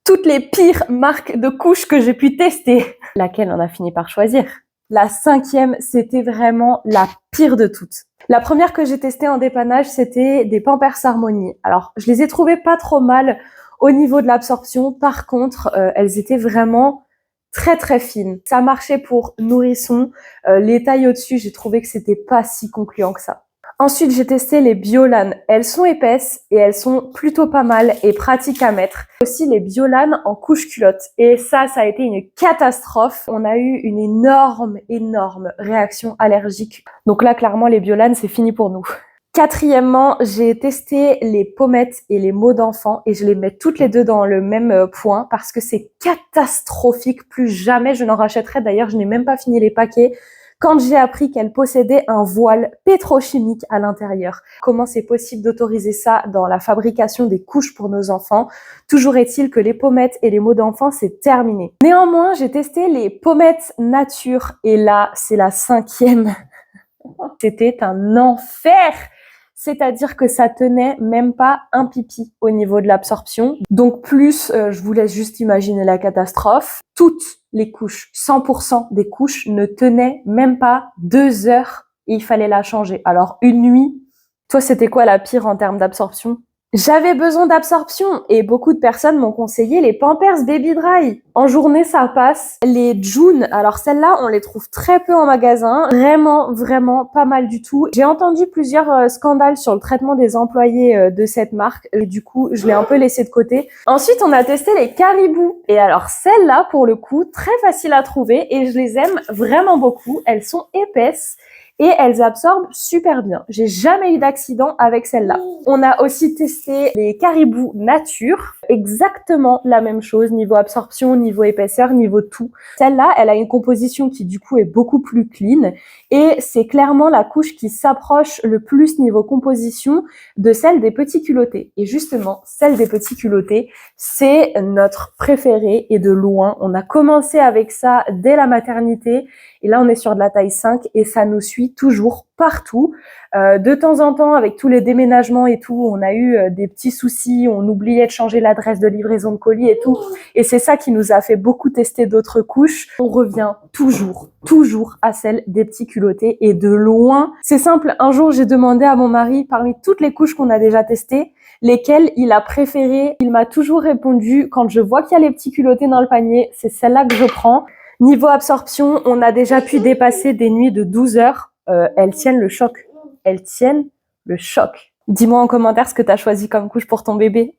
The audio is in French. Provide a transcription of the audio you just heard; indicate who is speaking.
Speaker 1: toutes les pires marques de couches que j'ai pu tester. Laquelle on a fini par choisir? La 5e, c'était vraiment la pire de toutes. La première que j'ai testée en dépannage, c'était des Pampers Harmony. Alors, je les ai trouvées pas trop mal au niveau de l'absorption. Par contre, elles étaient vraiment très très fines. Ça marchait pour nourrissons. Les tailles au-dessus, j'ai trouvé que c'était pas si concluant que ça. Ensuite, j'ai testé les Biolan. Elles sont épaisses et elles sont plutôt pas mal et pratiques à mettre. Aussi les Biolan en couche culotte. Et ça a été une catastrophe. On a eu une énorme réaction allergique. Donc là, clairement, les Biolan, c'est fini pour nous. Quatrièmement, j'ai testé les pommettes et les mots d'enfant et je les mets toutes les deux dans le même point parce que c'est catastrophique. Plus jamais je n'en rachèterai. D'ailleurs, je n'ai même pas fini les paquets quand j'ai appris qu'elle possédait un voile pétrochimique à l'intérieur. Comment c'est possible d'autoriser ça dans la fabrication des couches pour nos enfants? Toujours est-il que les pommettes et les mots d'enfant, c'est terminé. Néanmoins, j'ai testé les pommettes nature et là, c'est la 5e. C'était un enfer! C'est-à-dire que ça tenait même pas un pipi au niveau de l'absorption. Donc plus, je vous laisse juste imaginer la catastrophe. Toutes les couches, 100% des couches ne tenaient même pas 2 heures et il fallait la changer. Alors une nuit, toi c'était quoi la pire en termes d'absorption? J'avais besoin d'absorption et beaucoup de personnes m'ont conseillé les Pampers Baby Dry. En journée, ça passe. Les June, alors celles-là, on les trouve très peu en magasin. Vraiment pas mal du tout. J'ai entendu plusieurs scandales sur le traitement des employés de cette marque et du coup, je l'ai un peu laissé de côté. Ensuite, on a testé les Caribou. Et alors celles-là, pour le coup, très facile à trouver et je les aime vraiment beaucoup. Elles sont épaisses et elles absorbent super bien. J'ai jamais eu d'accident avec celle-là. On a aussi testé les Caribou Nature. Exactement la même chose, niveau absorption, niveau épaisseur, niveau tout. Celle-là, elle a une composition qui du coup est beaucoup plus clean et c'est clairement la couche qui s'approche le plus niveau composition de celle des petits culottés. Et justement, celle des petits culottés, c'est notre préférée et de loin. On a commencé avec ça dès la maternité et là on est sur de la taille 5 et ça nous suit toujours partout. De temps en temps, avec tous les déménagements et tout, on a eu des petits soucis, on oubliait de changer l'adresse de livraison de colis et tout. Et c'est ça qui nous a fait beaucoup tester d'autres couches. On revient toujours à celle des petits culottés et de loin. C'est simple, un jour j'ai demandé à mon mari, parmi toutes les couches qu'on a déjà testées, lesquelles il a préféré. Il m'a toujours répondu, quand je vois qu'il y a les petits culottés dans le panier, c'est celle-là que je prends. Niveau absorption, on a déjà pu dépasser des nuits de 12 heures. Elles tiennent le choc. Elles tiennent le choc. Dis-moi en commentaire ce que tu as choisi comme couche pour ton bébé.